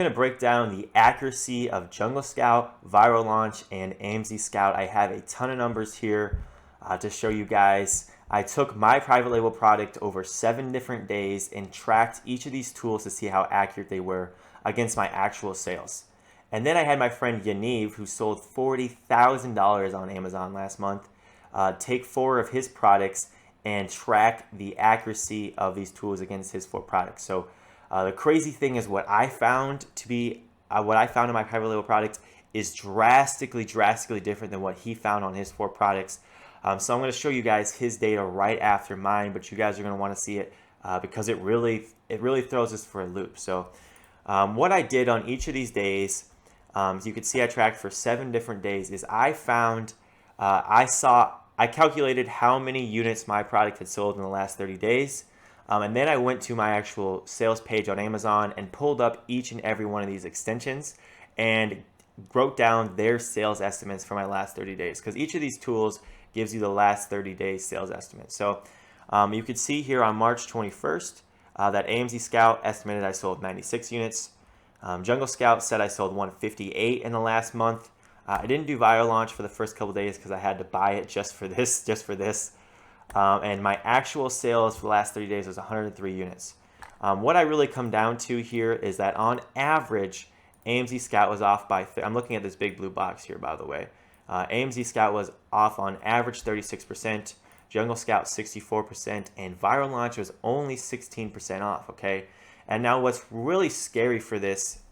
I'm going to break down the accuracy of Jungle Scout, Viral Launch, and AMZ Scout. I have a ton of numbers here to show you guys. I took my private label product over 7 different days and tracked each of these tools to see how accurate they were against my actual sales. And then I had my friend Yaniv, who sold $40,000 on Amazon last month, take 4 of his products and track the accuracy of these tools against his 4 products. So the crazy thing is what I found in my private label product is drastically different than what he found on his 4 products. So I'm going to show you guys his data right after mine, but you guys are going to want to see it because it really throws us for a loop. So what I did on each of these days, as you can see I tracked for 7 different days, is I calculated how many units my product had sold in the last 30 days. And then I went to my actual sales page on Amazon and pulled up each and every one of these extensions and wrote down their sales estimates for my last 30 days, because each of these tools gives you the last 30 days sales estimate. So you could see here on March 21st that AMZ Scout estimated I sold 96 units. Jungle Scout said I sold 158 in the last month. I didn't do Viral Launch for the first couple days because I had to buy it just for this. And my actual sales for the last 30 days was 103 units. What I really come down to here is that on average, AMZ Scout was off by, I'm looking at this big blue box here, by the way. AMZ Scout was off on average 36%, Jungle Scout 64%, and Viral Launch was only 16% off, okay? And now what's really scary for this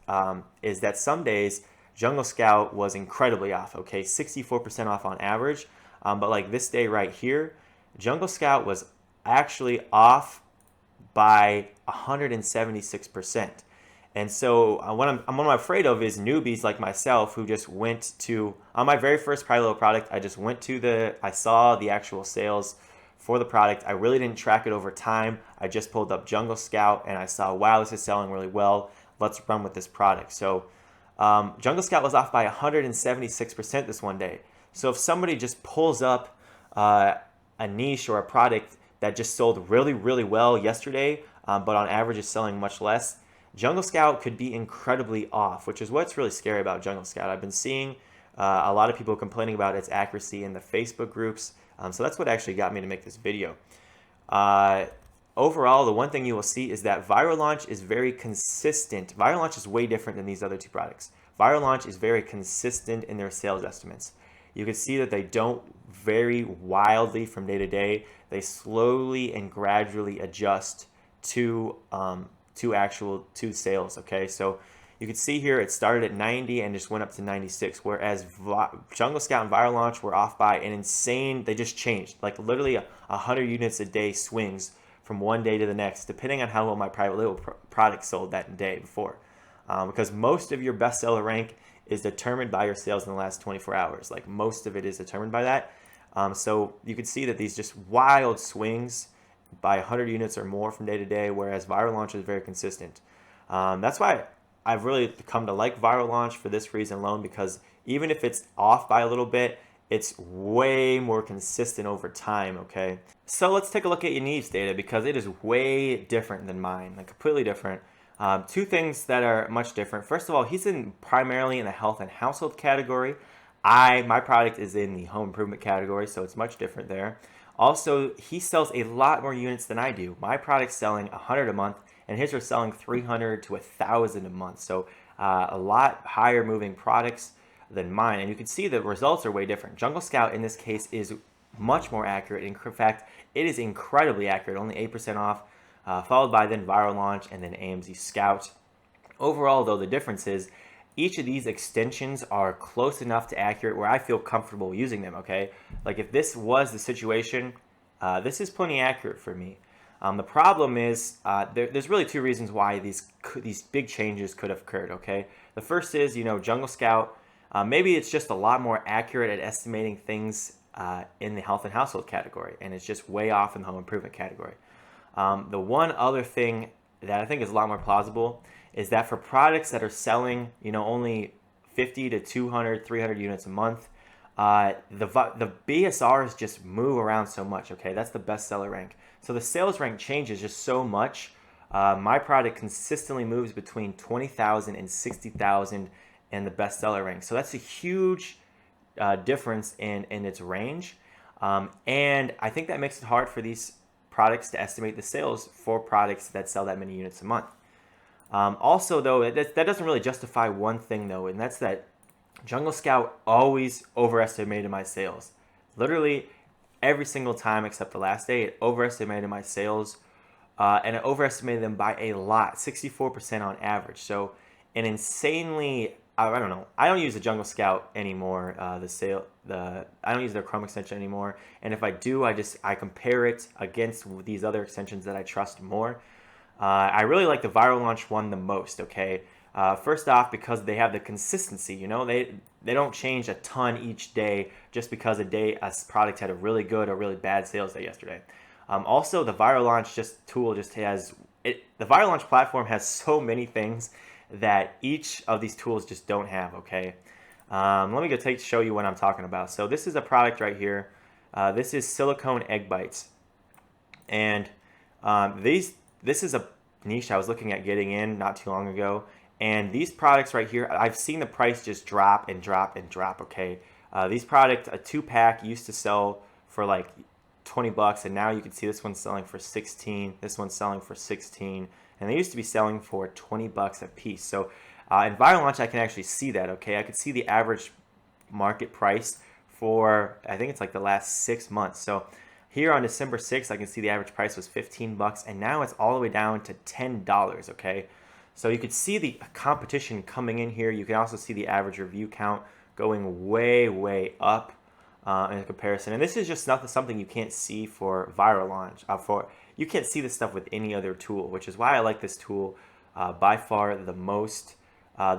is that some days Jungle Scout was incredibly off, okay? 64% off on average, but like this day right here, Jungle Scout was actually off by 176%. And so what I'm afraid of is newbies like myself who just went to, on my very first private label product, I saw the actual sales for the product. I really didn't track it over time. I just pulled up Jungle Scout and I saw, wow, this is selling really well. Let's run with this product. So Jungle Scout was off by 176% this one day. So if somebody just pulls up a niche or a product that just sold really well yesterday, but on average is selling much less, Jungle Scout could be incredibly off, which is what's really scary about Jungle Scout. I've been seeing a lot of people complaining about its accuracy in the Facebook groups, so that's what actually got me to make this video. Overall, the one thing you will see is that Viral Launch is very consistent. Viral Launch is way different than these other 2 products. Viral Launch is very consistent in their sales estimates. You can see that they don't vary wildly from day to day. They slowly and gradually adjust to sales, okay? So you can see here it started at 90 and just went up to 96, whereas Jungle Scout and Viral Launch were off by an insane, they just changed, like literally 100 units a day swings from one day to the next, depending on how well my private label product sold that day before. Because most of your bestseller rank is determined by your sales in the last 24 hours. Like most of it is determined by that. So you can see that these just wild swings by 100 units or more from day to day, whereas Viral Launch is very consistent. That's why I've really come to like Viral Launch for this reason alone, because even if it's off by a little bit, it's way more consistent over time, okay? So let's take a look at Yaniv's data, because it is way different than mine, like completely different. 2 things that are much different. First of all, he's primarily in the health and household category. My product is in the home improvement category, so it's much different there. Also, he sells a lot more units than I do. My product's selling 100 a month, and his are selling 300 to 1,000 a month. So a lot higher moving products than mine. And you can see the results are way different. Jungle Scout in this case is much more accurate. In fact, it is incredibly accurate, only 8% off, followed by then Viral Launch and then AMZ Scout. Overall, though, the difference is each of these extensions are close enough to accurate where I feel comfortable using them, okay? Like if this was the situation, this is plenty accurate for me. The problem is there's really 2 reasons why these big changes could have occurred, okay? The first is, Jungle Scout, maybe it's just a lot more accurate at estimating things in the health and household category, and it's just way off in the home improvement category. The one other thing that I think is a lot more plausible is that for products that are selling, only 50 to 200, 300 units a month, the BSRs just move around so much, okay? That's the bestseller rank. So the sales rank changes just so much My product consistently moves between 20,000 and 60,000 in the bestseller rank. So that's a huge difference in its range. And I think that makes it hard for these products to estimate the sales for products that sell that many units a month. Also, though, that doesn't really justify one thing, though, and that's that Jungle Scout always overestimated my sales. Literally every single time except the last day, it overestimated my sales, and it overestimated them by a lot, 64% on average. So an insanely, I don't know. I don't use the Jungle Scout anymore. I don't use their Chrome extension anymore. And if I do, I compare it against these other extensions that I trust more. I really like the Viral Launch one the most. Okay, first off, because they have the consistency. You know, they don't change a ton each day just because a product had a really good or really bad sales day yesterday. Also, the Viral Launch tool just has it. The Viral Launch platform has so many things that each of these tools just don't have. Okay, let me show you what I'm talking about. So this is a product right here. This is silicone egg bites, and this is a niche I was looking at getting in not too long ago. And these products right here, I've seen the price just drop and drop and drop. Okay, these products, a 2-pack used to sell for like $20, and now you can see this one's selling for 16. This one's selling for 16, and they used to be selling for $20 a piece. So in Viral Launch, I can actually see that. Okay, I could see the average market price for, I think it's like the last 6 months. So here on December 6th, I can see the average price was $15, and now it's all the way down to $10. Okay, so you could see the competition coming in here. You can also see the average review count going way up in comparison. And this is just something you can't see for Viral Launch. You can't see this stuff with any other tool, which is why I like this tool by far the most.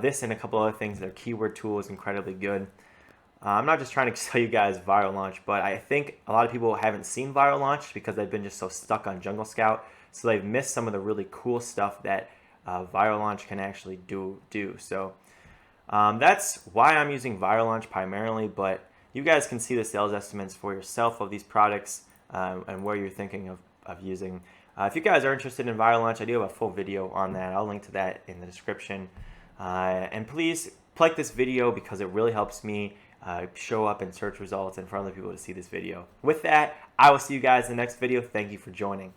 This and a couple other things, their keyword tool is incredibly good. I'm not just trying to tell you guys Viral Launch, but I think a lot of people haven't seen Viral Launch because they've been just so stuck on Jungle Scout. So they've missed some of the really cool stuff that Viral Launch can actually do. So that's why I'm using Viral Launch primarily, but you guys can see the sales estimates for yourself of these products and where you're thinking of using. If you guys are interested in Viral Launch, I do have a full video on that. I'll link to that in the description. And please like this video because it really helps me show up in search results and for other people to see this video. With that, I will see you guys in the next video. Thank you for joining.